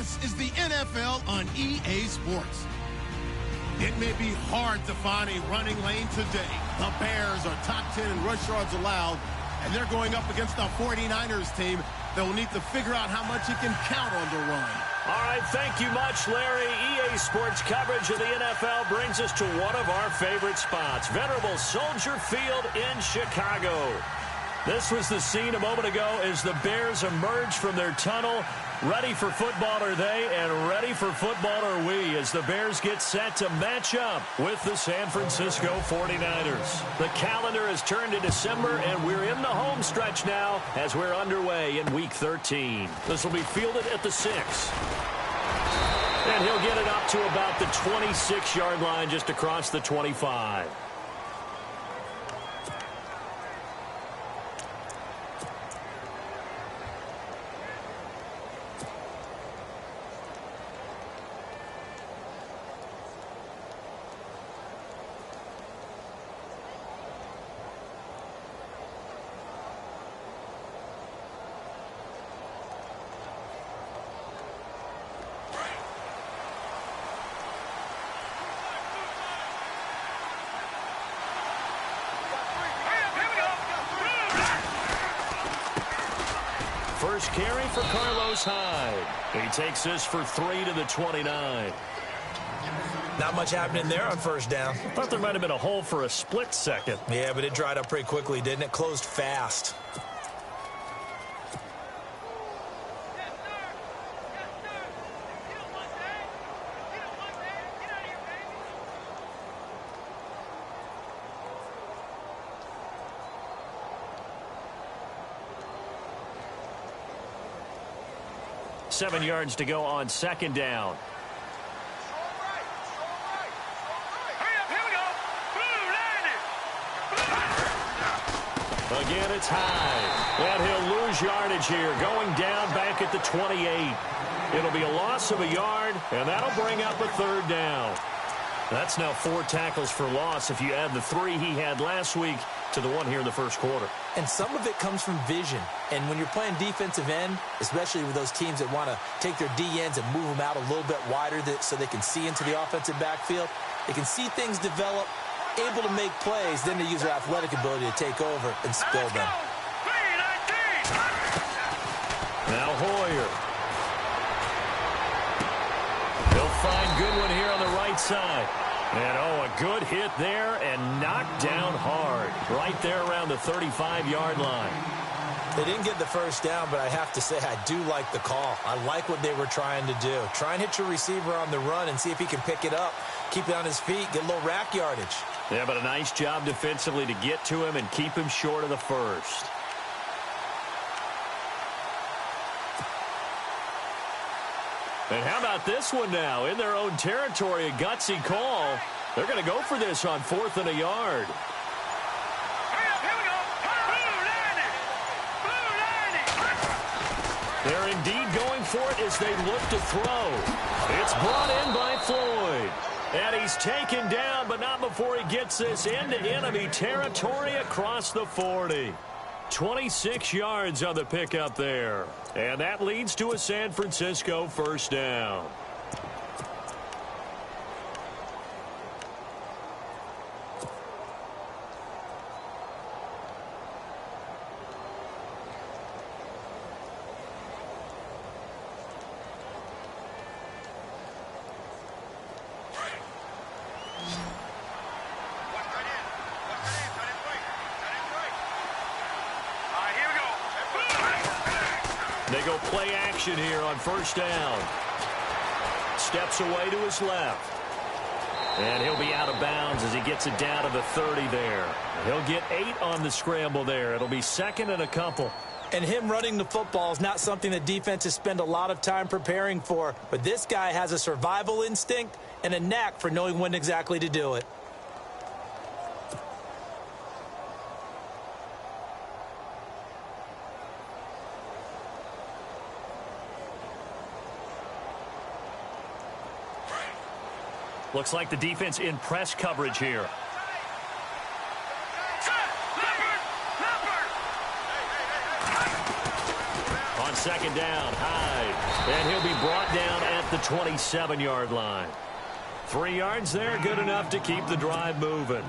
This is the NFL on EA Sports. It may be hard to find a running lane today. The Bears are top 10 in rush yards allowed, and they're going up against the 49ers team that will need to figure out how much it can count on the run. All right, thank you much, Larry. EA Sports coverage of the NFL brings us to one of our favorite spots, venerable Soldier Field in Chicago. This was the scene a moment ago as the Bears emerged from their tunnel. Ready for football are they, and ready for football are we, as the Bears get set to match up with the San Francisco 49ers. The calendar has turned to December, and we're in the home stretch now as we're underway in Week 13. This will be fielded at the 6. And he'll get it up to about the 26-yard line, just across the 25. First carry for Carlos Hyde. He takes this for 3 to the 29. Not much happening there on first down. I thought there might have been a hole for a split second. Yeah, but it dried up pretty quickly, didn't it? Closed fast. Seven yards to go on second down. Again, it's Hyde. And he'll lose yardage here, going down back at the 28. It'll be a loss of a yard, and that'll bring up a third down. That's now 4 tackles for loss if you add the 3 he had last week to the 1 here in the first quarter. And some of it comes from vision. And when you're playing defensive end, especially with those teams that want to take their D-ends and move them out a little bit wider so they can see into the offensive backfield, they can see things develop, able to make plays, then they use their athletic ability to take over and spill them. Now Hoyer. He'll find Goodwin here on the right side. And, oh, a good hit there and knocked down hard. Right there around the 35-yard line. They didn't get the first down, but I have to say I do like the call. I like what they were trying to do. Try and hit your receiver on the run and see if he can pick it up, keep it on his feet, get a little rack yardage. Yeah, but a nice job defensively to get to him and keep him short of the first. And how about this one now? In their own territory, a gutsy call. They're going to go for this on 4th and a yard. They're indeed going for it as they look to throw. It's brought in by Floyd. And he's taken down, but not before he gets this into enemy territory across the 40. 26 yards on the pickup there. And that leads to a San Francisco first down. They go play action here on first down. Steps away to his left. And he'll be out of bounds as he gets it down to the 30 there. He'll get 8 on the scramble there. It'll be 2nd and a couple. And him running the football is not something that defenses spend a lot of time preparing for. But this guy has a survival instinct and a knack for knowing when exactly to do it. Looks like the defense in press coverage here. On second down. Hyde. And he'll be brought down at the 27-yard line. 3 yards there, good enough to keep the drive moving.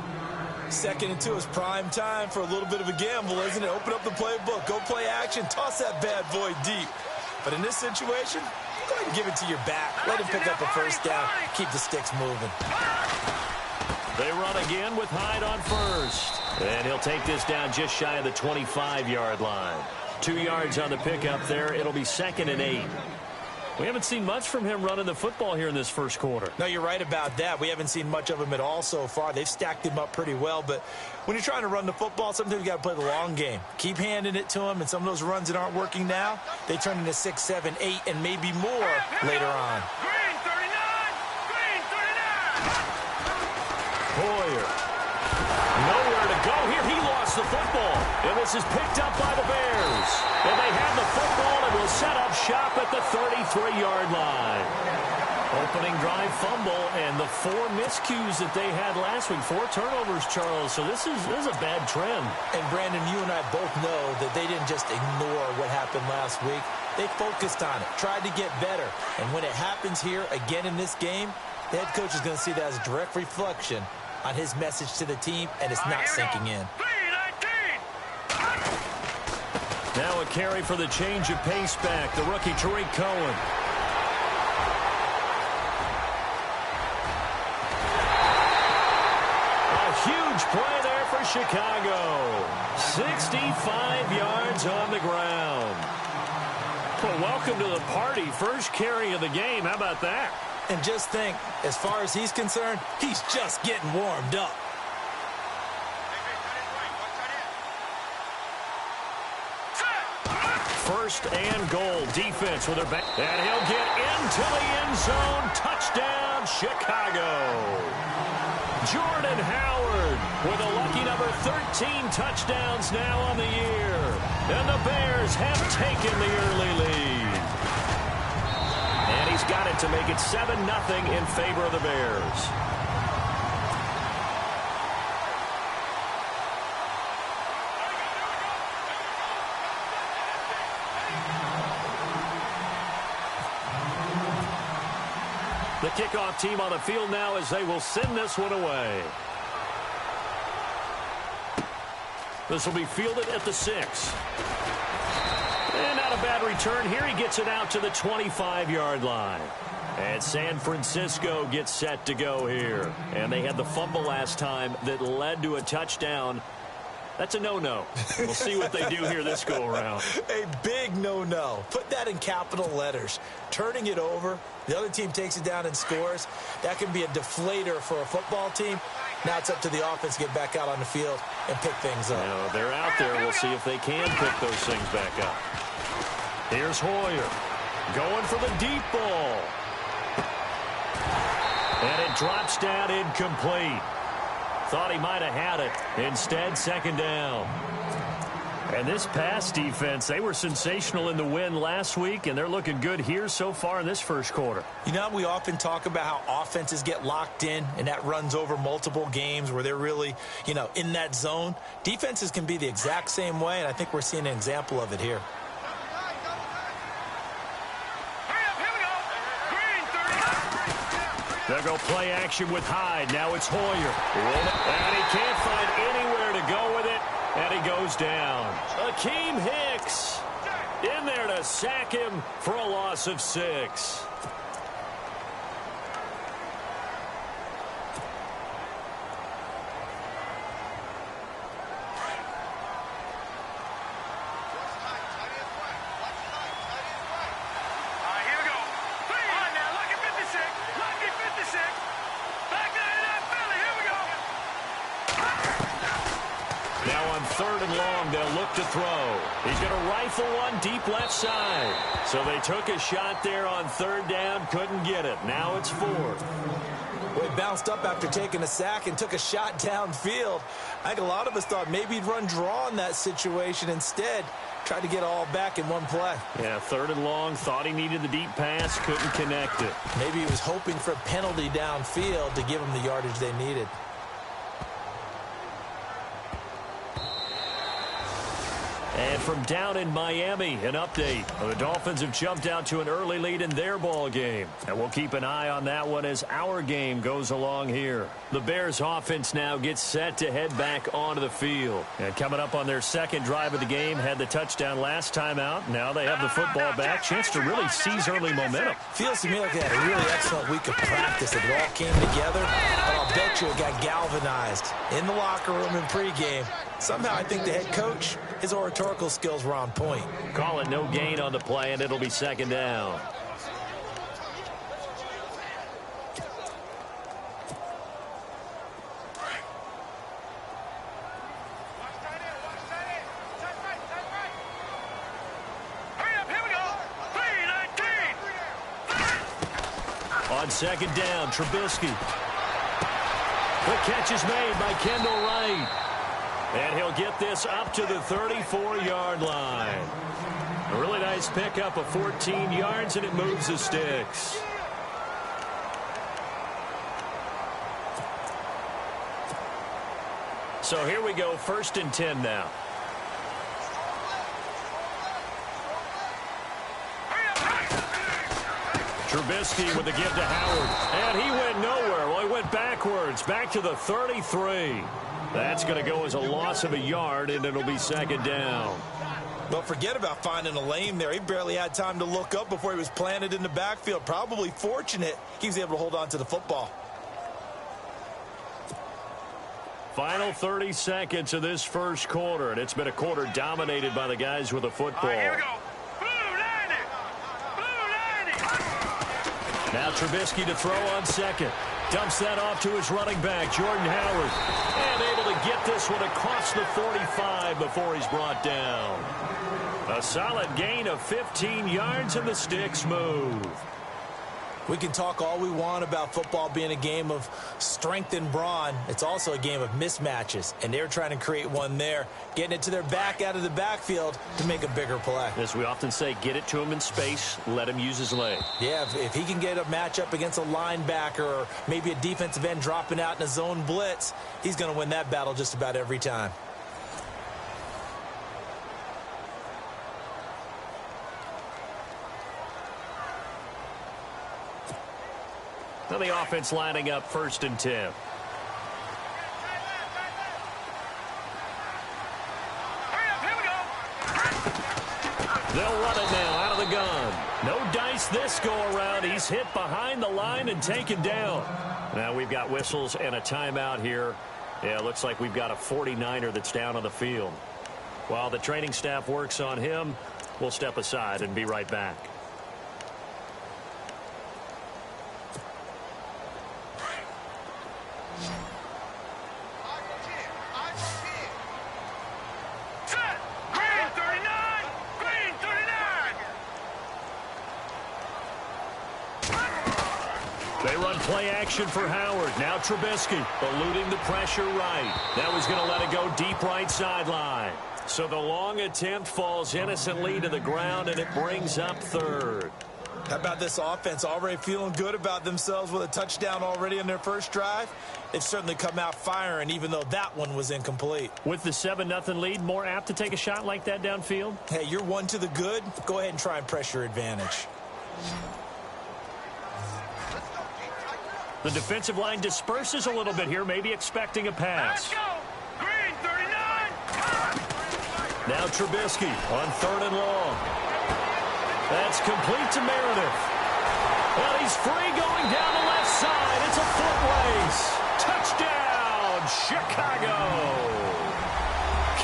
2nd and 2 is prime time for a little bit of a gamble, isn't it? Open up the playbook, go play action, toss that bad boy deep. But in this situation, go ahead and give it to your back. Let him pick up a first down, keep the sticks moving. They run again with Hyde on first. And he'll take this down just shy of the 25-yard line. 2 yards on the pickup there. It'll be 2nd and 8. We haven't seen much from him running the football here in this first quarter. No, you're right about that. We haven't seen much of him at all so far. They've stacked him up pretty well, but when you're trying to run the football, sometimes you got to play the long game. Keep handing it to him, and some of those runs that aren't working now, they turn into 6, 7, 8, and maybe more later on. Green 39! Green 39! Hoyer. Nowhere to go here. He lost the football, and this is picked up by the Bears. And they have the football and will set up shop at the 33-yard line. Opening drive fumble and the 4 miscues that they had last week. 4 turnovers, Charles. So this is a bad trend. And, Brandon, you and I both know that they didn't just ignore what happened last week. They focused on it, tried to get better. And when it happens here again in this game, the head coach is going to see that as a direct reflection on his message to the team, and it's not sinking in. Now a carry for the change of pace back, the rookie Tariq Cohen. A huge play there for Chicago. 65 yards on the ground. Well, welcome to the party. First carry of the game. How about that? And just think, as far as he's concerned, he's just getting warmed up. First and goal. Defense with their back. And he'll get into the end zone. Touchdown, Chicago. Jordan Howard with a lucky number 13 touchdowns now on the year. And the Bears have taken the early lead. And he's got it to make it 7-0 in favor of the Bears. The kickoff team on the field now as they will send this one away. This will be fielded at the 6. And not a bad return here. He gets it out to the 25-yard line. And San Francisco gets set to go here. And they had the fumble last time that led to a touchdown. That's a no-no. We'll see what they do here this go-around. A big no-no. Put that in capital letters. Turning it over, the other team takes it down and scores. That can be a deflator for a football team. Now it's up to the offense to get back out on the field and pick things up. Now, they're out there. We'll see if they can pick those things back up. Here's Hoyer going for the deep ball. And it drops down incomplete. Thought he might have had it. Instead, second down. And this pass defense, they were sensational in the win last week, and they're looking good here so far in this first quarter. You know, we often talk about how offenses get locked in, and that runs over multiple games where they're really, you know, in that zone. Defenses can be the exact same way, and I think we're seeing an example of it here. They'll go play action with Hyde. Now it's Hoyer. And he can't find anywhere to go with it. And he goes down. Akeem Hicks in there to sack him for a loss of 6. Third and long, they'll look to throw. He's going to rifle one deep left side. So they took a shot there on third down, couldn't get it. Now it's fourth. Well, he bounced up after taking a sack and took a shot downfield. I think a lot of us thought maybe he'd run draw in that situation. Instead, tried to get all back in one play. Yeah, third and long, thought he needed the deep pass, couldn't connect it. Maybe he was hoping for a penalty downfield to give him the yardage they needed. And from down in Miami, an update. The Dolphins have jumped out to an early lead in their ball game. And we'll keep an eye on that one as our game goes along here. The Bears offense now gets set to head back onto the field. And coming up on their second drive of the game, had the touchdown last time out. Now they have the football back. Chance to really seize early momentum. Feels to me like they had a really excellent week of practice. It all came together. But I'll bet you it got galvanized in the locker room in pregame. Somehow I think the head coach, his oratorical skills were on point. Call it no gain on the play, and it'll be second down. On second down, Trubisky. The catch is made by Kendall Wright. And he'll get this up to the 34-yard line. A really nice pickup of 14 yards, and it moves the sticks. So here we go, 1st and 10 now. Trubisky with the give to Howard. And he went nowhere. Well, he went backwards, back to the 33. That's going to go as a loss of a yard, and it'll be second down. Well, forget about finding a lane there. He barely had time to look up before he was planted in the backfield. Probably fortunate he was able to hold on to the football. Final 30 seconds of this first quarter, and it's been a quarter dominated by the guys with the football. All right, here we go. Now Trubisky to throw on second. Dumps that off to his running back, Jordan Howard. And able to get this one across the 45 before he's brought down. A solid gain of 15 yards, and the sticks move. We can talk all we want about football being a game of strength and brawn. It's also a game of mismatches, and they're trying to create one there, getting it to their back out of the backfield to make a bigger play. As we often say, get it to him in space, let him use his leg. Yeah, if he can get a matchup against a linebacker or maybe a defensive end dropping out in a zone blitz, he's going to win that battle just about every time. Now the offense lining up 1st and 10. They'll run it now out of the gun. No dice this go around. He's hit behind the line and taken down. Now we've got whistles and a timeout here. Yeah, it looks like we've got a 49er that's down on the field. While the training staff works on him, we'll step aside and be right back. They run play action for Howard. Now Trubisky eluding the pressure right. Now he's going to let it go deep right sideline. So the long attempt falls innocently to the ground, and it brings up 3rd. How about this offense already feeling good about themselves with a touchdown already in their first drive? They've certainly come out firing, even though that one was incomplete. With the 7-0 lead, more apt to take a shot like that downfield? Hey, you're one to the good. Go ahead and try and press your advantage. The defensive line disperses a little bit here, maybe expecting a pass. Let's go. Green, 39. Now Trubisky on 3rd and long. That's complete to Meredith. Well, he's free going down the left side. It's a foot race. Touchdown, Chicago.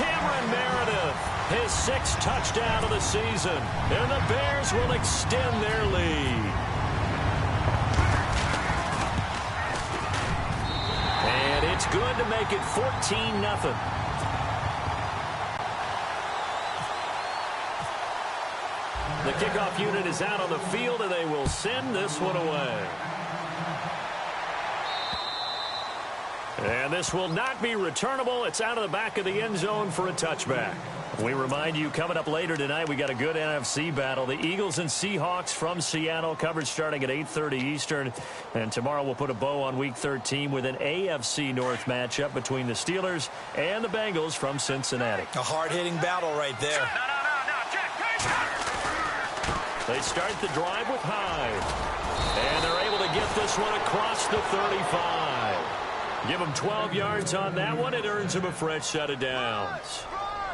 Cameron Meredith, his 6th touchdown of the season. And the Bears will extend their lead. And it's good to make it 14-0. The kickoff unit is out on the field, and they will send this one away. And this will not be returnable. It's out of the back of the end zone for a touchback. We remind you, coming up later tonight, we got a good NFC battle. The Eagles and Seahawks from Seattle, coverage starting at 8:30 Eastern. And tomorrow we'll put a bow on Week 13 with an AFC North matchup between the Steelers and the Bengals from Cincinnati. A hard-hitting battle right there. They start the drive with Hyde. And they're able to get this one across the 35. Give them 12 yards on that one. It earns them a fresh set of downs.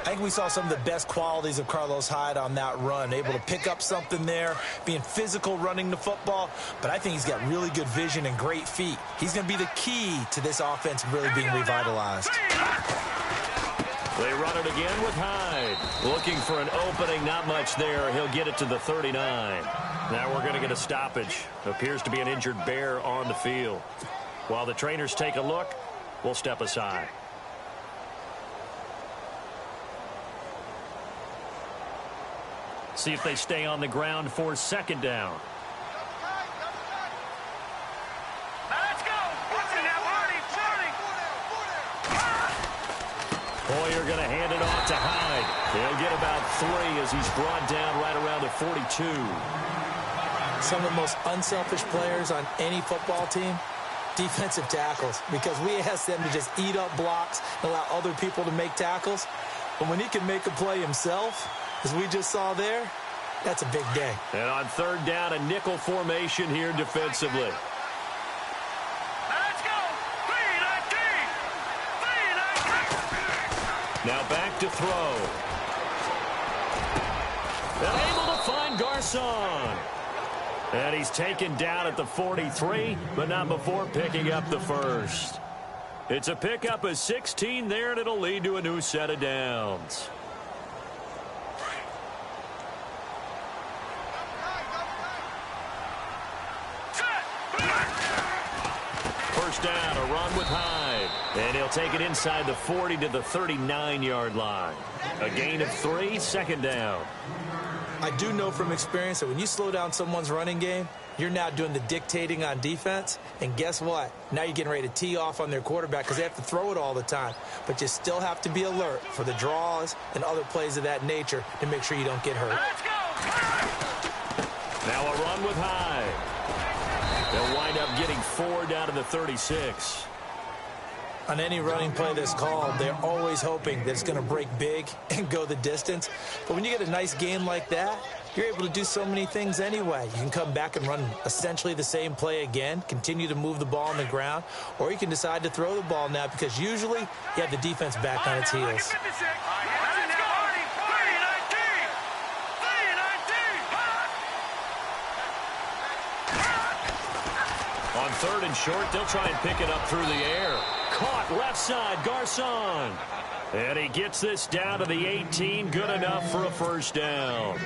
I think we saw some of the best qualities of Carlos Hyde on that run. Able to pick up something there, being physical running the football. But I think he's got really good vision and great feet. He's going to be the key to this offense really being revitalized. They run it again with Hyde. Looking for an opening, not much there. He'll get it to the 39. Now we're going to get a stoppage. Appears to be an injured Bear on the field. While the trainers take a look, we'll step aside. See if they stay on the ground for second down. Boyer going to hand it off to Hyde. He'll get about 3 as he's brought down right around the 42. Some of the most unselfish players on any football team, defensive tackles, because we ask them to just eat up blocks and allow other people to make tackles. But when he can make a play himself, as we just saw there, that's a big day. And on third down, a nickel formation here defensively. Let's go. 3-19. Now back to throw. And able to find Garcon. And he's taken down at the 43, but not before picking up the first. It's a pickup of 16 there, and it'll lead to a new set of downs. First down, a run with Hyde. And he'll take it inside the 40 to the 39-yard line. A gain of 3, second down. I do know from experience that when you slow down someone's running game, you're now doing the dictating on defense. And guess what? Now you're getting ready to tee off on their quarterback because they have to throw it all the time. But you still have to be alert for the draws and other plays of that nature to make sure you don't get hurt. Let's go. Now a run with Hyde. They'll wind up getting 4 down to the 36. On any running play that's called, they're always hoping that it's going to break big and go the distance. But when you get a nice game like that, you're able to do so many things anyway. You can come back and run essentially the same play again, continue to move the ball on the ground, or you can decide to throw the ball now because usually you have the defense back on its heels. On third and short, they'll try and pick it up through the air. Caught left side, Garcon. And he gets this down to the 18, good enough for a first down.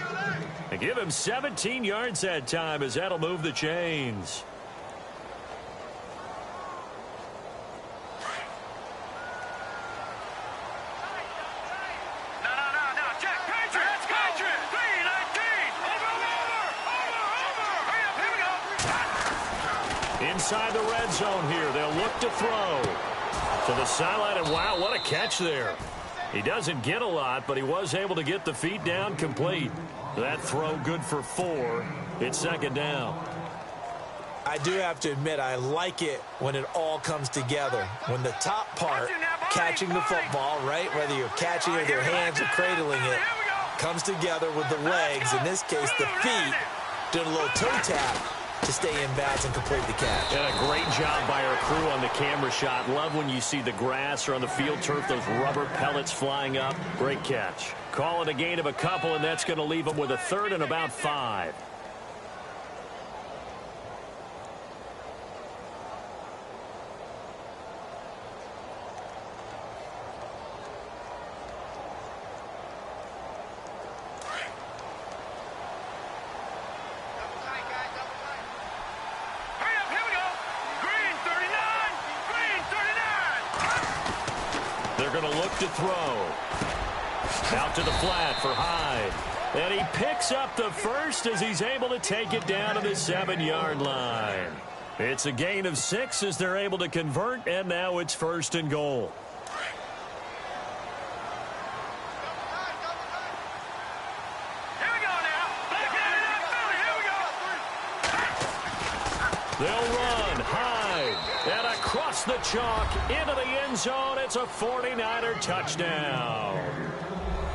And give him 17 yards that time as that'll move the chains. Inside the red zone here. They'll look to throw to the sideline, and wow, what a catch there. He doesn't get a lot, but he was able to get the feet down complete. That throw good for 4. It's second down. I do have to admit, I like it when it all comes together. When the top part, catching the football, right, whether you're catching it with your hands or cradling it, comes together with the legs, in this case the feet, doing a little toe tap to stay in bounds and complete the catch. And a great job by our crew on the camera shot. Love when you see the grass or on the field turf, those rubber pellets flying up. Great catch. Call it a gain of a couple, and that's going to leave them with a third and about 5. To throw. Out to the flat for Hyde. And he picks up the first as he's able to take it down to the 7-yard line. It's a gain of 6 as they're able to convert, and now it's first and goal. They'll run high and across the chalk into the end zone. It's a 49er touchdown.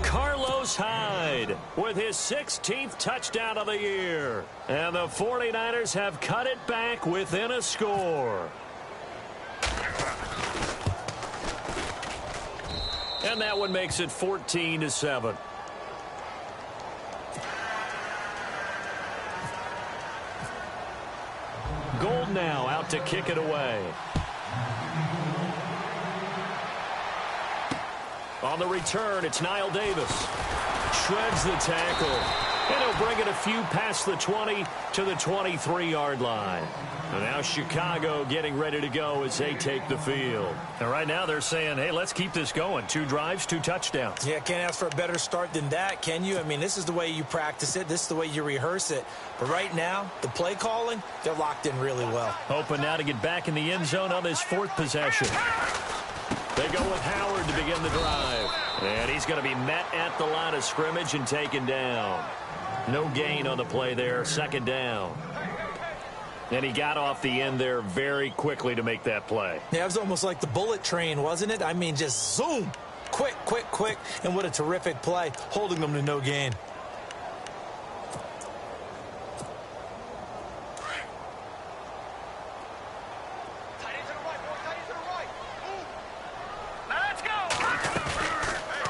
Carlos Hyde with his 16th touchdown of the year. And the 49ers have cut it back within a score. And that one makes it 14-7. Gold now out to kick it away. On the return, it's Niall Davis. Shreds the tackle. And he'll bring it a few past the 20 to the 23-yard line. And now Chicago getting ready to go as they take the field. And right now they're saying, hey, let's keep this going. 2 drives, 2 touchdowns. Yeah, can't ask for a better start than that, can you? I mean, this is the way you practice it. This is the way you rehearse it. But right now, the play calling, they're locked in really well. Hoping now to get back in the end zone on this 4th possession. They go with Howard to begin the drive. And he's going to be met at the line of scrimmage and taken down. No gain on the play there, 2nd down. And he got off the end there very quickly to make that play. Yeah, it was almost like the bullet train, wasn't it? I mean, just zoom. Quick, quick, quick. And what a terrific play, holding them to no gain.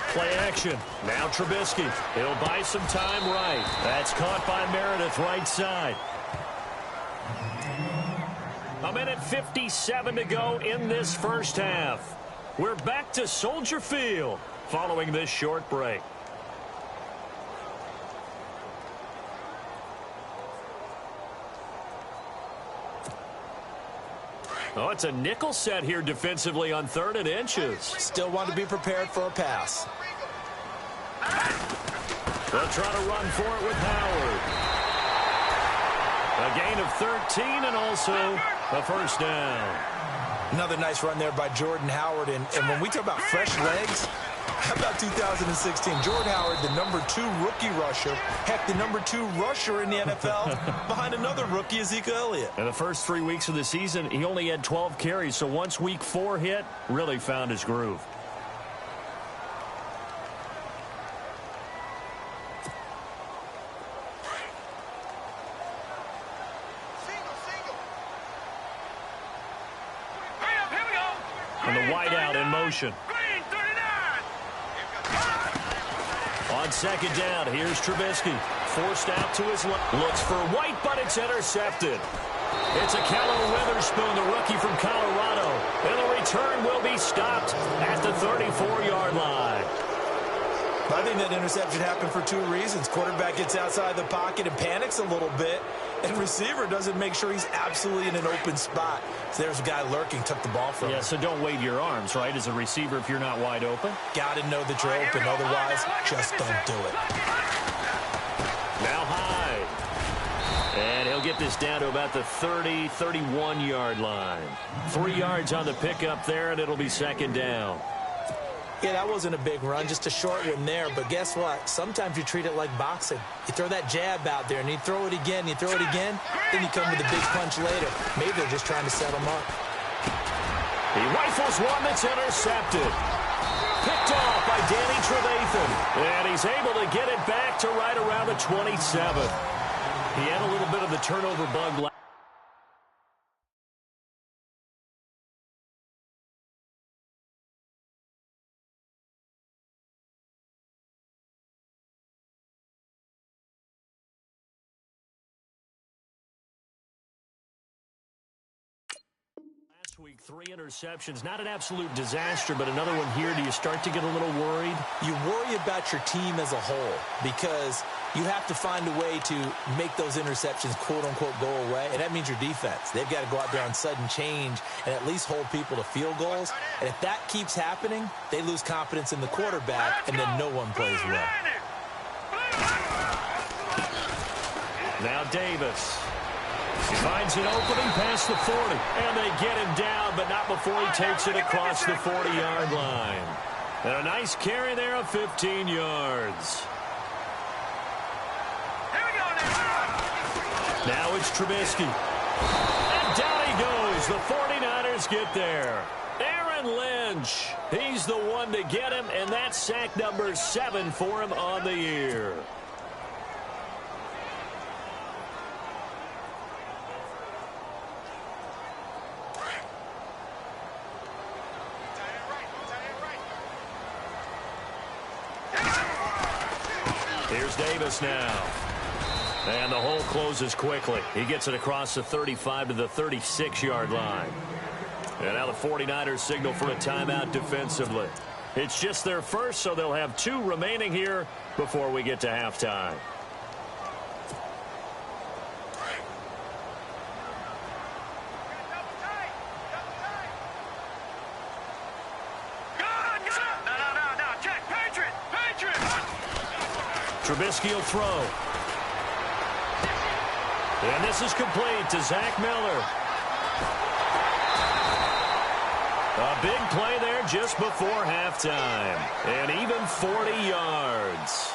Play action. Now Trubisky. He'll buy some time right. That's caught by Meredith right side. 1:57 to go in this first half. We're back to Soldier Field following this short break. Oh, it's a nickel set here defensively on 3rd and inches. Still want to be prepared for a pass. They'll try to run for it with Howard. A gain of 13 and also a 1st down. Another nice run there by Jordan Howard. And when we talk about fresh legs, how about 2016? Jordan Howard, the #2 rookie rusher. Heck, the #2 rusher in the NFL behind another rookie, Ezekiel Elliott. In the first 3 weeks of the season, he only had 12 carries. So once week 4 hit, really found his groove. And the wideout in motion. On 2nd down, here's Trubisky. Forced out to his left. Looks for White, but it's intercepted. It's a Callum Witherspoon, the rookie from Colorado. And the return will be stopped at the 34-yard line. I think that interception happened for 2 reasons. Quarterback gets outside the pocket and panics a little bit. And receiver doesn't make sure he's absolutely in an open spot. So there's a guy lurking, took the ball from him. Yeah, so don't wave your arms, right, as a receiver if you're not wide open. Got to know that you're open. Otherwise, just don't do it. Now Hyde. And he'll get this down to about the 30, 31-yard line. 3 yards on the pickup there, and it'll be 2nd down. Yeah, that wasn't a big run, just a short one there. But guess what? Sometimes you treat it like boxing. You throw that jab out there, and you throw it again, you throw it again, then you come with a big punch later. Maybe they're just trying to set him up. He rifles one that's intercepted. Picked off by Danny Trevathan. And he's able to get it back to right around the 27. He had a little bit of the turnover bug last. Week 3 interceptions, not an absolute disaster, but another one here. Do you start to get a little worried? You worry about your team as a whole because you have to find a way to make those interceptions quote-unquote go away, and that means your defense. They've got to go out there on sudden change and at least hold people to field goals, and if that keeps happening, they lose confidence in the quarterback, and then no one plays well. Now Davis. He finds an opening past the 40, and they get him down, but not before he takes it across the 40-yard line. And a nice carry there of 15 yards. Now it's Trubisky. And down he goes. The 49ers get there. Aaron Lynch, he's the one to get him, and that's sack number 7 for him on the year. Here's Davis now. And the hole closes quickly. He gets it across the 35 to the 36-yard line. And now the 49ers signal for a timeout defensively. It's just their first, so they'll have 2 remaining here before we get to halftime. Trubisky will throw. And this is complete to Zach Miller. A big play there just before halftime. And even 40 yards.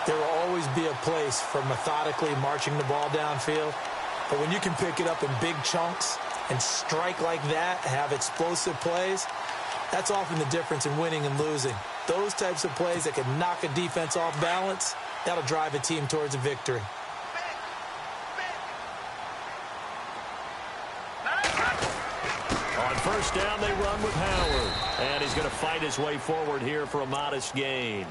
There will always be a place for methodically marching the ball downfield. But when you can pick it up in big chunks and strike like that, have explosive plays, that's often the difference in winning and losing. Those types of plays that can knock a defense off balance, that'll drive a team towards a victory. On first down, they run with Howard. And he's going to fight his way forward here for a modest gain.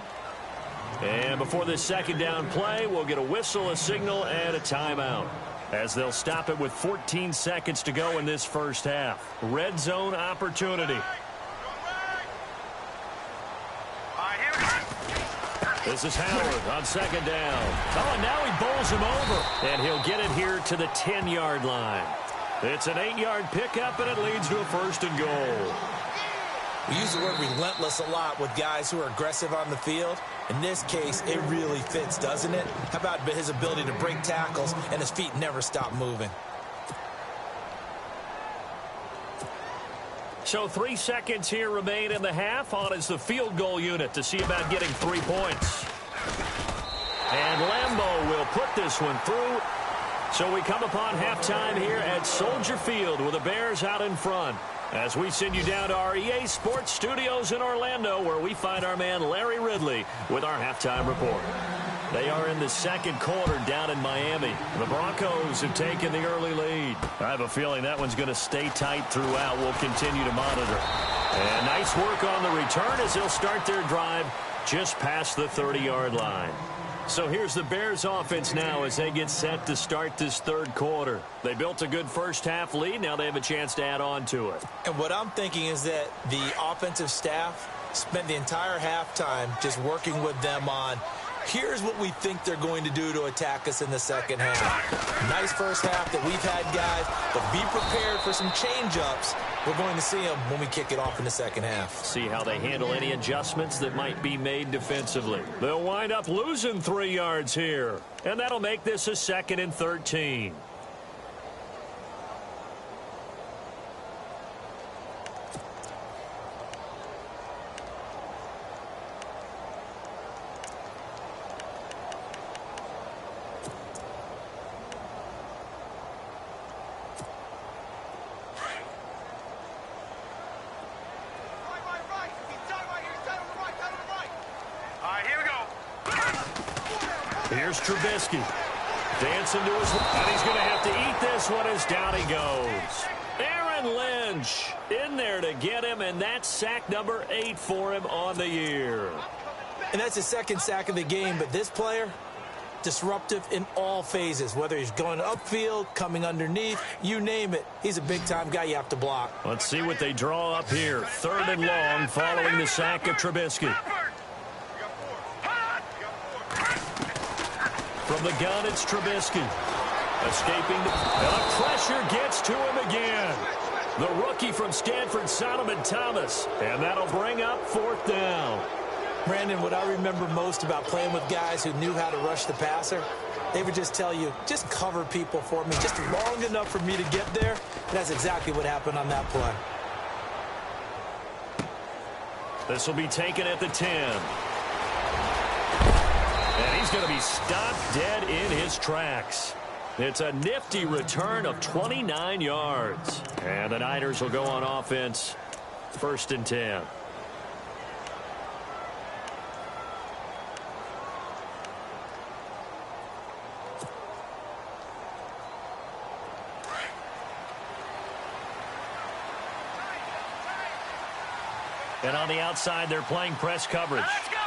And before this second down play, we'll get a whistle, a signal, and a timeout, as they'll stop it with 14 seconds to go in this first half. Red zone opportunity. This is Howard on second down. Oh, and now he bowls him over. And he'll get it here to the 10-yard line. It's an 8-yard pickup, and it leads to a first and goal. We use the word relentless a lot with guys who are aggressive on the field. In this case, it really fits, doesn't it? How about his ability to break tackles and his feet never stop moving? So 3 seconds here remain in the half. On is the field goal unit to see about getting 3 points. And Lambeau will put this one through. So we come upon halftime here at Soldier Field with the Bears out in front, as we send you down to our EA Sports Studios in Orlando, where we find our man Larry Ridley with our halftime report. They are in the second quarter down in Miami. The Broncos have taken the early lead. I have a feeling that one's going to stay tight throughout. We'll continue to monitor. And nice work on the return as they'll start their drive just past the 30-yard line. So here's the Bears offense now as they get set to start this third quarter. They built a good first half lead. Now they have a chance to add on to it. And what I'm thinking is that the offensive staff spent the entire halftime just working with them on, here's what we think they're going to do to attack us in the second half. Nice first half that we've had, guys, but be prepared for some change-ups. We're going to see them when we kick it off in the second half. See how they handle any adjustments that might be made defensively. They'll wind up losing 3 yards here, and that'll make this a 2nd and 13. Here's Trubisky. Dancing to his... And he's going to have to eat this one as down he goes. Aaron Lynch in there to get him, and that's sack number 8 for him on the year. And that's his second sack of the game, but this player, disruptive in all phases, whether he's going upfield, coming underneath, you name it. He's a big-time guy you have to block. Let's see what they draw up here. 3rd and long following the sack of Trubisky. From the gun, it's Trubisky. Escaping. And the pressure gets to him again. The rookie from Stanford, Solomon Thomas. And that'll bring up 4th down. Brandon, what I remember most about playing with guys who knew how to rush the passer, they would just tell you, just cover people for me, just long enough for me to get there. And that's exactly what happened on that play. This will be taken at the 10. And he's going to be stopped dead in his tracks. It's a nifty return of 29 yards. And the Niners will go on offense. 1st and 10. And on the outside, they're playing press coverage. Let's go.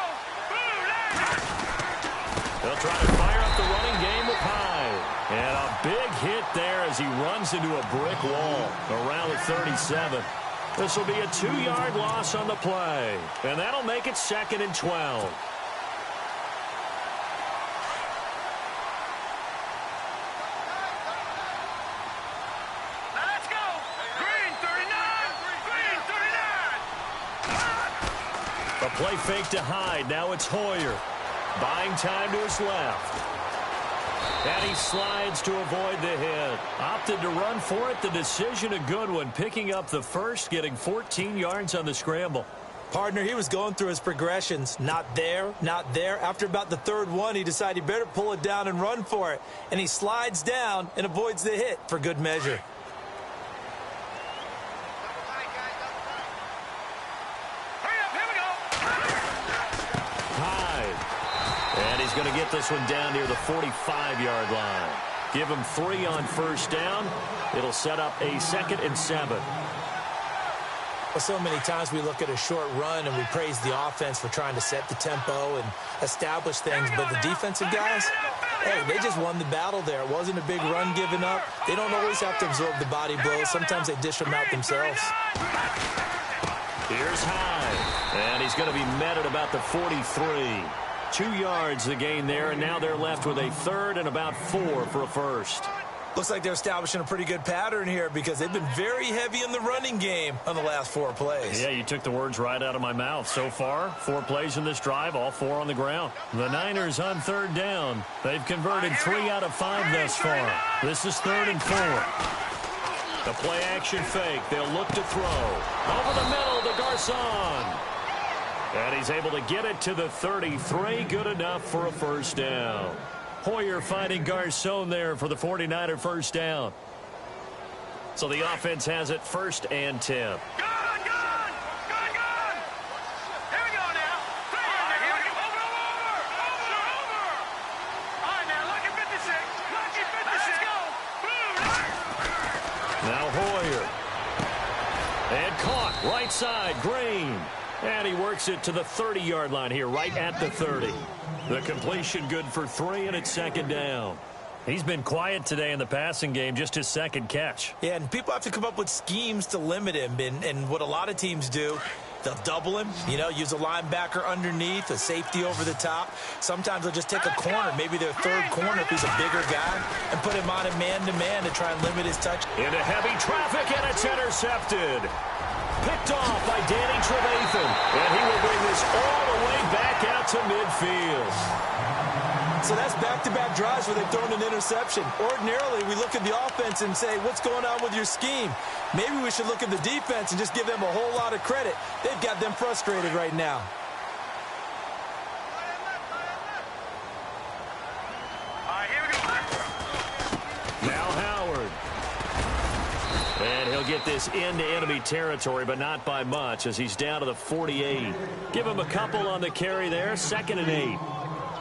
They'll try to fire up the running game with Hyde. And a big hit there as he runs into a brick wall around the 37. This will be a 2-yard loss on the play. And that'll make it 2nd and 12. Let's go. Green 39. Green 39. A play fake to Hyde. Now it's Hoyer. Buying time to his left. And he slides to avoid the hit. Opted to run for it. The decision a good one. Picking up the first, getting 14 yards on the scramble. Partner, he was going through his progressions. Not there, not there. After about the 3rd one, he decided he better pull it down and run for it. And he slides down and avoids the hit for good measure. Going to get this one down near the 45-yard line. Give him 3 on 1st down. It'll set up a 2nd and 7. Well, so many times we look at a short run and we praise the offense for trying to set the tempo and establish things, but the defensive guys, hey, they just won the battle there. It wasn't a big run given up. They don't always have to absorb the body blows. Sometimes they dish them out themselves. Here's Hyde, and he's going to be met at about the 43. 2 yards the gain there, and now they're left with a 3rd and about 4 for a first. Looks like they're establishing a pretty good pattern here because they've been very heavy in the running game on the last 4 plays. Yeah, you took the words right out of my mouth. So far, 4 plays in this drive, all 4 on the ground. The Niners on 3rd down. They've converted 3 out of 5 thus far. This is 3rd and 4. The play action fake. They'll look to throw. Over the middle to Garcon. And he's able to get it to the 33. Good enough for a 1st down. Hoyer finding Garcon there for the 49er 1st down. So the offense has it 1st and 10. Good. Here we go now. Here we go. Over. All right, now, look at 56. Look at 56. Let's go. Now Hoyer. And caught. Right side. Green. And he works it to the 30-yard line here, right at the 30. The completion good for 3, and it's 2nd down. He's been quiet today in the passing game, just his 2nd catch. Yeah, and people have to come up with schemes to limit him. And what a lot of teams do, they'll double him, use a linebacker underneath, a safety over the top. Sometimes they'll just take a corner, maybe their 3rd corner if he's a bigger guy, and put him on a man-to-man to try and limit his touch. Into heavy traffic, and it's intercepted. Picked off by Danny Trevathan. And he will bring this all the way back out to midfield. So that's back-to-back drives where they've thrown an interception. Ordinarily, we look at the offense and say, what's going on with your scheme? Maybe we should look at the defense and just give them a whole lot of credit. They've got them frustrated right now. All right, here we go. Now Howard. And he'll get this into enemy territory, but not by much as he's down to the 48. Give him a couple on the carry there. 2nd and 8.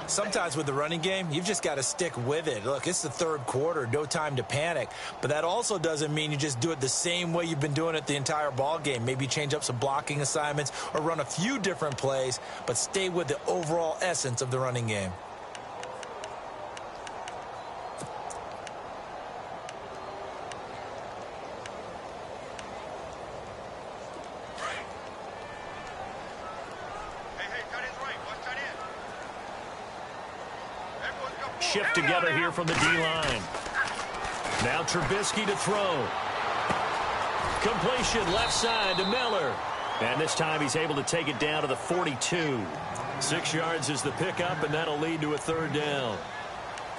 Sometimes with the running game, you've just got to stick with it. Look, it's the 3rd quarter, no time to panic. But that also doesn't mean you just do it the same way you've been doing it the entire ball game. Maybe change up some blocking assignments or run a few different plays, but stay with the overall essence of the running game. Shift together here from the D-line. Now Trubisky to throw. Completion left side to Miller. And this time he's able to take it down to the 42. 6 yards is the pickup, and that'll lead to a 3rd down.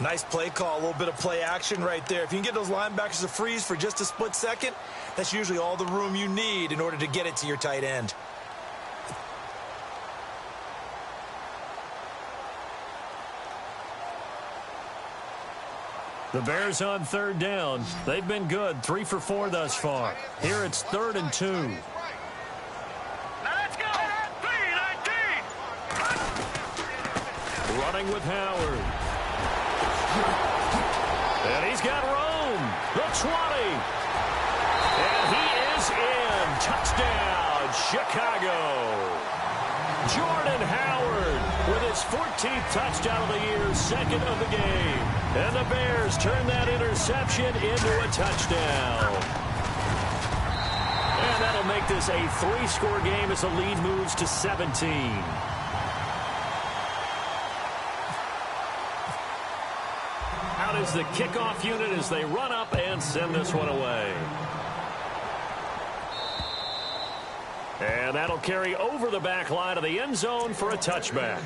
Nice play call, a little bit of play action right there. If you can get those linebackers to freeze for just a split second, that's usually all the room you need in order to get it to your tight end. The Bears on third down. They've been good, 3 for 4 thus far. Here it's 3rd and 2. Now let's go. 3-19. Running with Howard. And he's got Rome. The 20. And he is in. Touchdown, Chicago. Jordan Howard with his 14th touchdown of the year, 2nd of the game. And the Bears turn that interception into a touchdown. And that'll make this a 3-score game as the lead moves to 17. Out is the kickoff unit as they run up and send this one away. And that'll carry over the back line of the end zone for a touchback.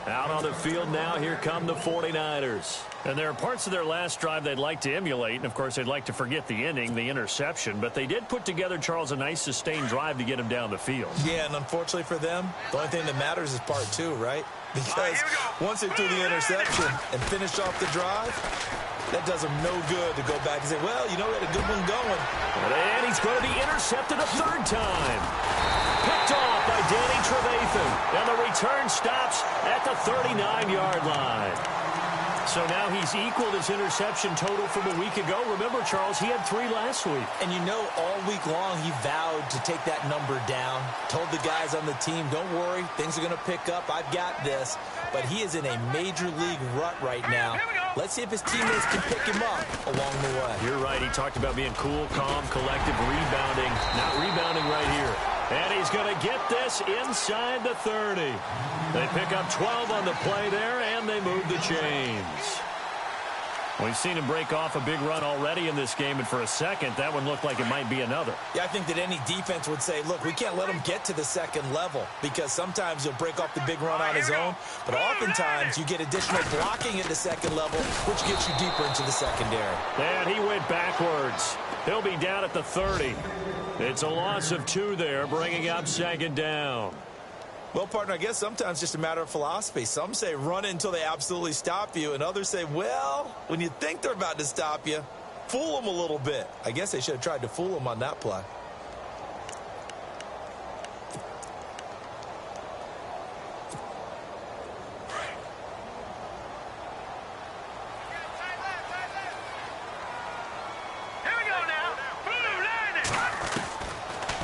Out on the field now, here come the 49ers. And there are parts of their last drive they'd like to emulate. And, of course, they'd like to forget the ending, the interception. But they did put together, Charles, a nice sustained drive to get him down the field. Yeah, and unfortunately for them, the only thing that matters is part 2, right? Because once they threw the interception and finished off the drive, that does them no good to go back and say, well, you know, we had a good one going. And he's going to be intercepted a 3rd time. Picked off by Danny Trevathan. And the return stops at the 39-yard line. So now he's equaled his interception total from a week ago. Remember, Charles, he had 3 last week. And you know, all week long he vowed to take that number down. Told the guys on the team, don't worry, things are going to pick up. I've got this. But he is in a major league rut right now. Let's see if his teammates can pick him up along the way. You're right. He talked about being cool, calm, collective, rebounding. Not rebounding right here. And he's going to get this inside the 30. They pick up 12 on the play there, and they move the chains. We've seen him break off a big run already in this game, and for a second, that one looked like it might be another. Yeah, I think that any defense would say, look, we can't let him get to the second level because sometimes he'll break off the big run on his own, but oftentimes you get additional blocking at the second level, which gets you deeper into the secondary. And he went backwards. He'll be down at the 30. It's a loss of 2 there, bringing up 2nd down. Well, partner, I guess sometimes just a matter of philosophy. Some say run it until they absolutely stop you, and others say, well, when you think they're about to stop you, fool them a little bit. I guess they should have tried to fool them on that play.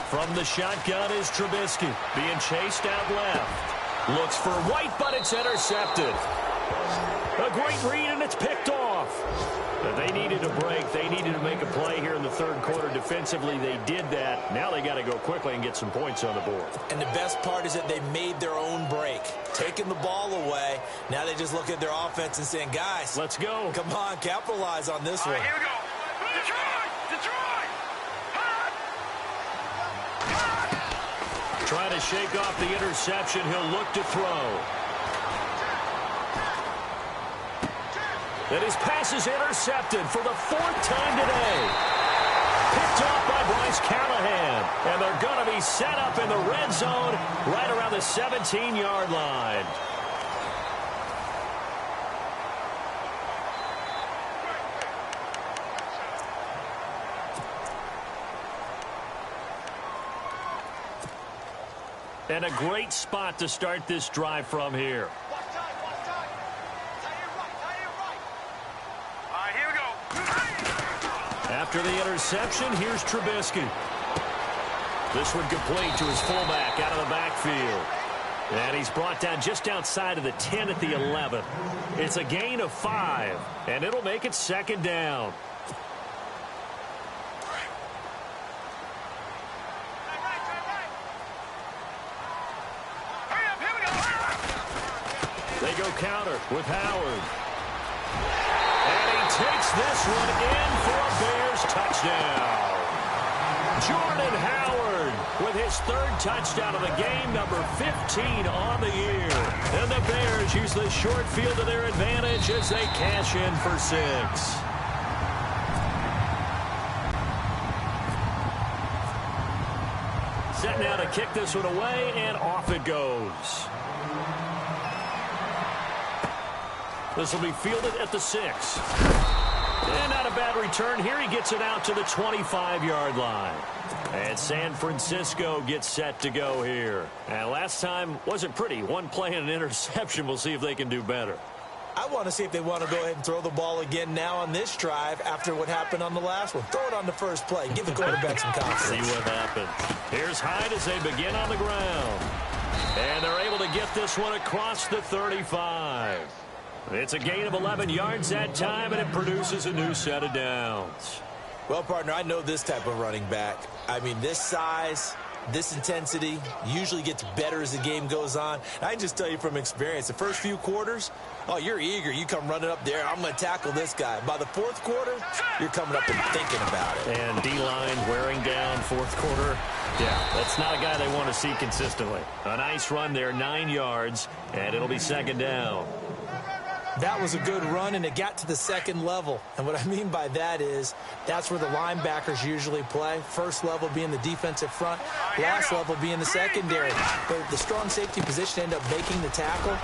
From the shotgun is Trubisky, being chased out left. Looks for White, but it's intercepted. A great read, and it's picked off. But they needed a break. They needed to make a play here in the 3rd quarter. Defensively, they did that. Now they got to go quickly and get some points on the board. And the best part is that they made their own break. Taking the ball away. Now they just look at their offense and saying, guys, let's go. Come on, capitalize on this one. Here we go. Detroit! Trying to shake off the interception. He'll look to throw. And his pass is intercepted for the 4th time today. Picked off by Bryce Callahan. And they're going to be set up in the red zone right around the 17-yard line. And a great spot to start this drive from here. Here we go. After the interception, here's Trubisky. This one complete to his fullback out of the backfield. And he's brought down just outside of the 10 at the 11. It's a gain of 5, and it'll make it 2nd down. They go counter with Howard. And he takes this one in for a Bears touchdown. Jordan Howard with his 3rd touchdown of the game, number 15 on the year. And the Bears use the short field to their advantage as they cash in for 6. Set now to kick this one away, and off it goes. This will be fielded at the 6. And not a bad return here. He gets it out to the 25-yard line. And San Francisco gets set to go here. And last time wasn't pretty. One play and an interception. We'll see if they can do better. I want to see if they want to go ahead and throw the ball again now on this drive after what happened on the last one. Throw it on the first play. Give the quarterback some confidence. See what happens. Here's Hyde as they begin on the ground. And they're able to get this one across the 35. It's a gain of 11 yards that time, and it produces a new set of downs. Well, partner, I know this type of running back. I mean, this size, this intensity usually gets better as the game goes on. And I can just tell you from experience, the first few quarters, oh, you're eager. You come running up there. I'm going to tackle this guy. By the fourth quarter, you're coming up and thinking about it. And D-line wearing down fourth quarter. Yeah, that's not a guy they want to see consistently. A nice run there, 9 yards, and it'll be second down. That was a good run, and it got to the second level. And what I mean by that is that's where the linebackers usually play. First level being the defensive front, last level being the secondary. But the strong safety position ended up making the tackle.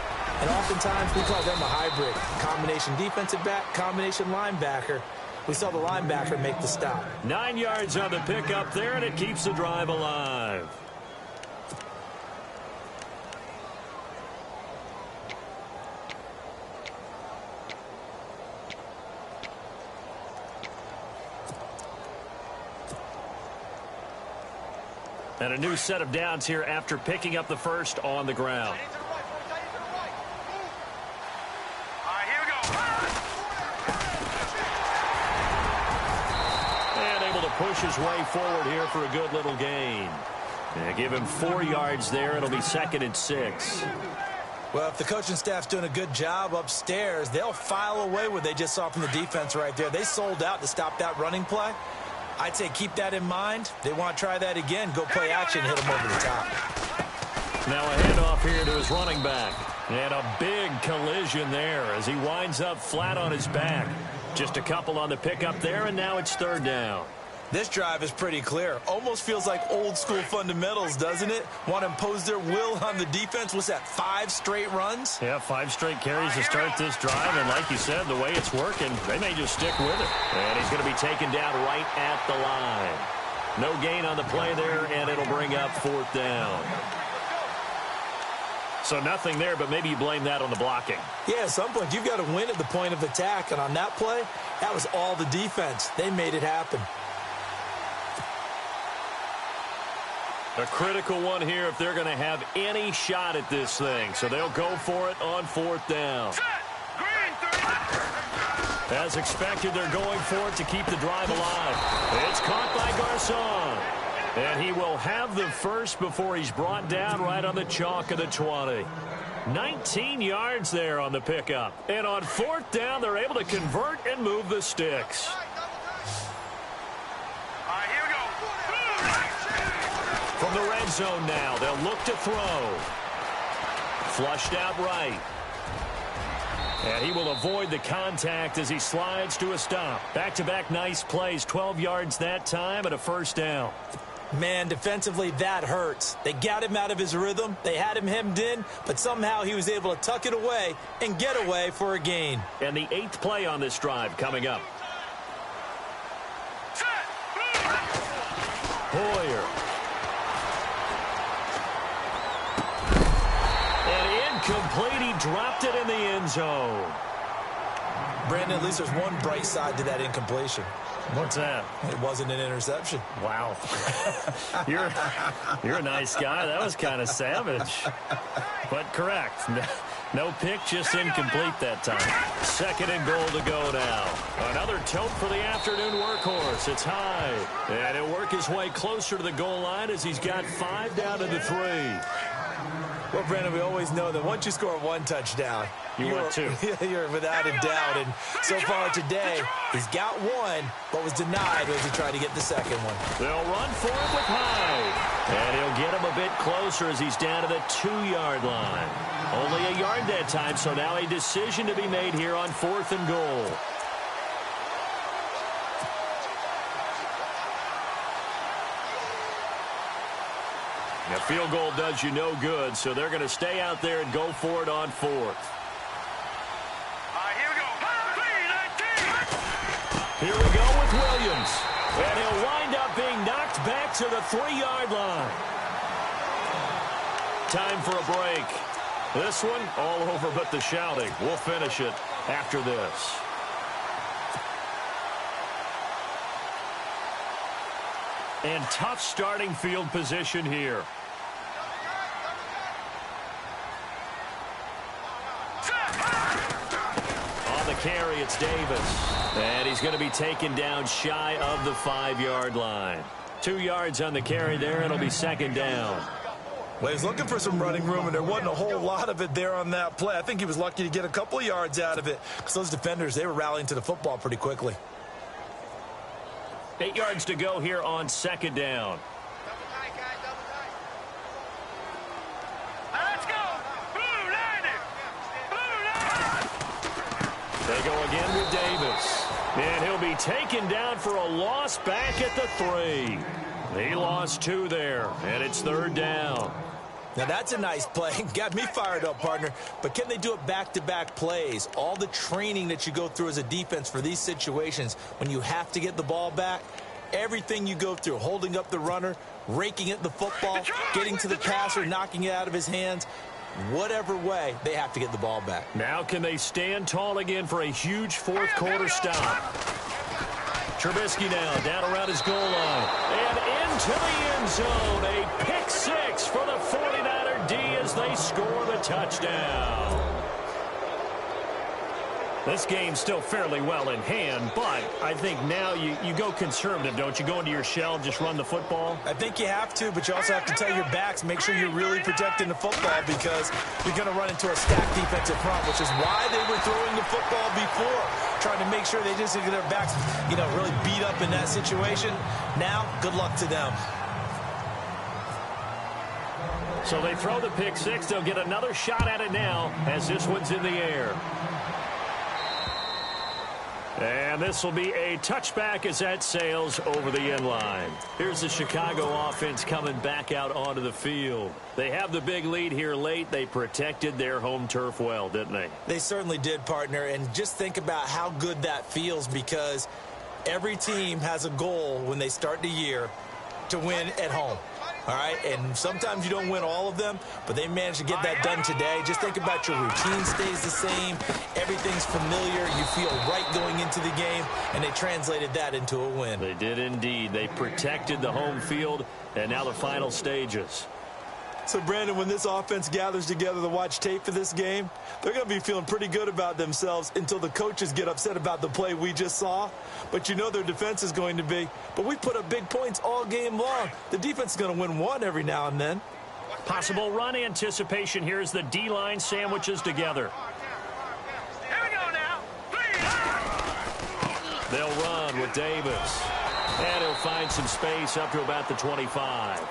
And oftentimes we call them a hybrid. Combination defensive back, combination linebacker. We saw the linebacker make the stop. 9 yards on the pickup there, and it keeps the drive alive. And a new set of downs here after picking up the first on the ground. All right, here we go. And able to push his way forward here for a good little gain. And give him 4 yards there. It'll be second and 6. Well, if the coaching staff's doing a good job upstairs, they'll file away what they just saw from the defense right there. They sold out to stop that running play. I'd say keep that in mind. They want to try that again. Go play action, hit him over the top. Now a handoff here to his running back. And a big collision there as he winds up flat on his back. Just a couple on the pickup there, and now it's third down. This drive is pretty clear. Almost feels like old school fundamentals, doesn't it? Want to impose their will on the defense. What's that, 5 straight runs? Yeah, 5 straight carries to start this drive. And like you said, the way it's working, they may just stick with it. And he's going to be taken down right at the line. No gain on the play there, and it'll bring up fourth down. So nothing there, but maybe you blame that on the blocking. Yeah, at some point, you've got to win at the point of attack. And on that play, that was all the defense. They made it happen. A critical one here if they're going to have any shot at this thing. So they'll go for it on fourth down. As expected, they're going for it to keep the drive alive. It's caught by Garcon. And he will have the first before he's brought down right on the chalk of the 20. 19 yards there on the pickup. And on fourth down, they're able to convert and move the sticks. From the red zone now, they'll look to throw. Flushed out right. And he will avoid the contact as he slides to a stop. Back-to-back nice plays, 12 yards that time and a first down. Man, defensively, that hurts. They got him out of his rhythm. They had him hemmed in, but somehow he was able to tuck it away and get away for a gain. And the 8th play on this drive coming up. Hoyer. Complete. He dropped it in the end zone. Brandon, at least there's one bright side to that incompletion. What's that? It wasn't an interception. Wow. You're a nice guy. That was kind of savage. But correct. No pick, just incomplete that time. Second and goal to go now. Another tote for the afternoon workhorse. It's Hyde. And he'll work his way closer to the goal line as he's got 5 down to the 3. Well, Brandon, we always know that once you score one touchdown, you're 2. You're without a doubt. And so far today, he's got one, but was denied as he tried to get the second one. They'll run for it with Hyde. And he'll get him a bit closer as he's down to the 2-yard line. Only a yard that time, so now a decision to be made here on 4th and goal. A field goal does you no good, so they're going to stay out there and go for it on 4th. Here we go. to the 3-yard line. Time for a break. This one all over but the shouting. We'll finish it after this. And tough starting field position here. On the carry, it's Davis. And he's going to be taken down shy of the 5-yard line. 2 yards on the carry there. It'll be second down. Well, he's looking for some running room, and there wasn't a whole lot of it there on that play. I think he was lucky to get a couple of yards out of it because those defenders, they were rallying to the football pretty quickly. 8 yards to go here on second down. Let's go. Blue line. They go again with Davis. And he'll be taken down for a loss back at the 3. He lost 2 there, and it's third down. Now, that's a nice play. Got me fired up, partner. But can they do it back-to-back plays? All the training that you go through as a defense for these situations, when you have to get the ball back, everything you go through, holding up the runner, raking at the football, getting to the passer, knocking it out of his hands, whatever way, they have to get the ball back. Now can they stand tall again for a huge fourth-quarter stop? Trubisky now down around his goal line and into the end zone. A pick 6 for the 49er D as they score the touchdown. This game's still fairly well in hand, but I think now you go conservative, don't you? Go into your shell, just run the football? I think you have to, but you also have to tell your backs, make sure you're really protecting the football because you're going to run into a stacked defensive front, which is why they were throwing the football before, trying to make sure they just get their backs, really beat up in that situation. Now, good luck to them. So they throw the pick 6. They'll get another shot at it now as this one's in the air. And this will be a touchback as that sails over the end line. Here's the Chicago offense coming back out onto the field. They have the big lead here late. They protected their home turf well, didn't they? They certainly did, partner. And just think about how good that feels because every team has a goal when they start the year to win at home. All right, and sometimes you don't win all of them, but they managed to get that done today. Just think about your routine stays the same. Everything's familiar. You feel right going into the game, and they translated that into a win. They did indeed. They protected the home field, and now the final stages. So, Brandon, when this offense gathers together to watch tape for this game, they're going to be feeling pretty good about themselves until the coaches get upset about the play we just saw. But you know their defense is going to be. But we put up big points all game long. The defense is going to win one every now and then. Possible run anticipation here as the D-line sandwiches together. Here we go now. They'll run with Davis. And he'll find some space up to about the 25.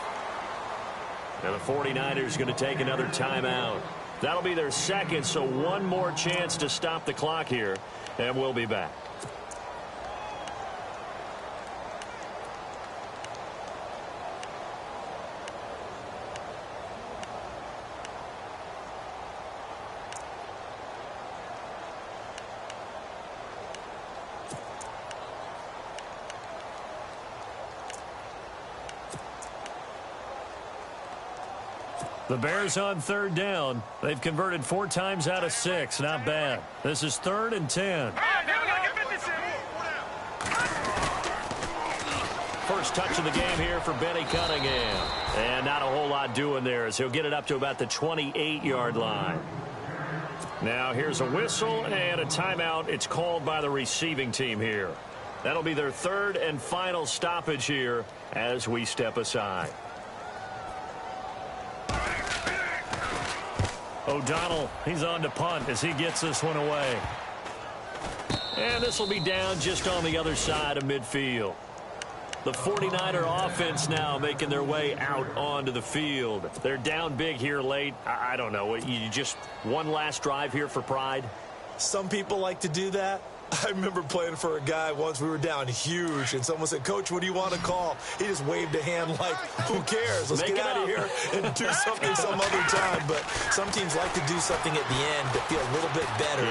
And the 49ers going to take another timeout. That'll be their second, so one more chance to stop the clock here, and we'll be back. The Bears on third down. They've converted 4 times out of 6. Not bad. This is 3rd and 10. First touch of the game here for Benny Cunningham. And not a whole lot doing there as he'll get it up to about the 28-yard line. Now here's a whistle and a timeout. It's called by the receiving team here. That'll be their 3rd and final stoppage here as we step aside. O'Donnell, he's on to punt as he gets this one away. And this will be down just on the other side of midfield. The 49er offense now making their way out onto the field. They're down big here late. I don't know. You just one last drive here for pride? Some people like to do that. I remember playing for a guy once. We were down huge, and someone said, "Coach, what do you want to call?" He just waved a hand like, who cares? Let's get out of here and do something some other time. But some teams like to do something at the end to feel a little bit better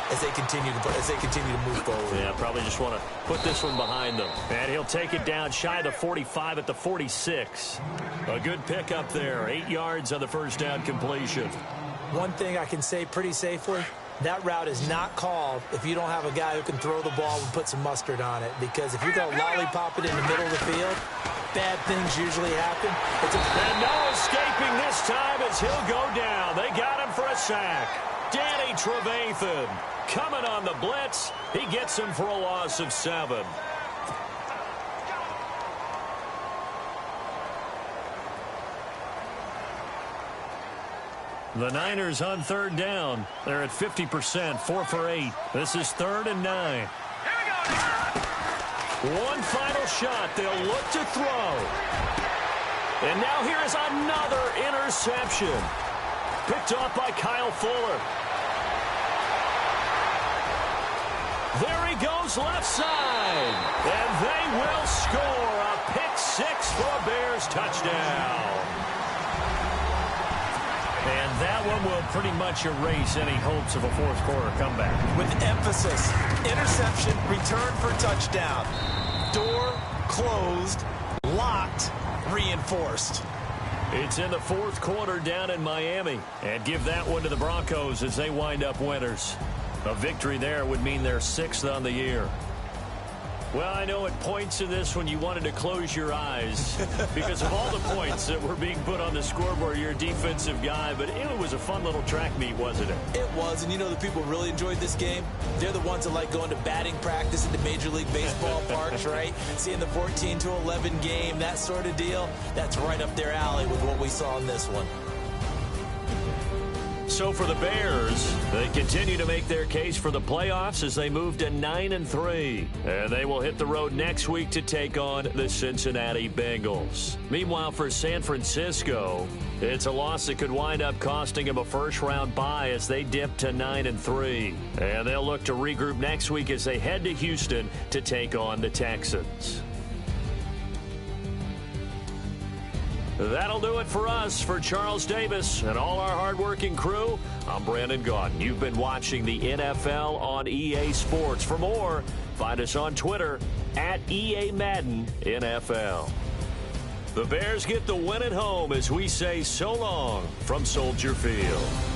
as they continue to move forward. Yeah, probably just want to put this one behind them. And he'll take it down shy of the 45 at the 46. A good pickup there. 8 yards on the first down completion. One thing I can say pretty safely, that route is not called if you don't have a guy who can throw the ball and put some mustard on it. Because if you're going to lollipop it in the middle of the field, bad things usually happen. And no escaping this time as he'll go down. They got him for a sack. Danny Trevathan coming on the blitz. He gets him for a loss of 7. The Niners on third down. They're at 50%, 4 for 8. This is 3rd and 9. One final shot. They'll look to throw. And now here is another interception. Picked off by Kyle Fuller. There he goes left side. And they will score a pick 6 for a Bears touchdown. And that one will pretty much erase any hopes of a fourth quarter comeback. With emphasis, interception, return for touchdown. Door closed, locked, reinforced. It's in the fourth quarter down in Miami. And give that one to the Broncos as they wind up winners. A victory there would mean they're 6th on the year. Well, I know at points in this when you wanted to close your eyes because of all the points that were being put on the scoreboard. You're a defensive guy, but it was a fun little track meet, wasn't it? It was, and you know the people really enjoyed this game? They're the ones that like going to batting practice at the Major League Baseball parks, right? Seeing the 14-11 game, that sort of deal. That's right up their alley with what we saw in this one. So for the Bears, they continue to make their case for the playoffs as they move to 9-3. And they will hit the road next week to take on the Cincinnati Bengals. Meanwhile, for San Francisco, it's a loss that could wind up costing them a first-round bye as they dip to 9-3. And they'll look to regroup next week as they head to Houston to take on the Texans. That'll do it for us. For Charles Davis and all our hardworking crew, I'm Brandon Gaudin. You've been watching the NFL on EA Sports. For more, find us on Twitter at EA Madden NFL. The Bears get the win at home as we say so long from Soldier Field.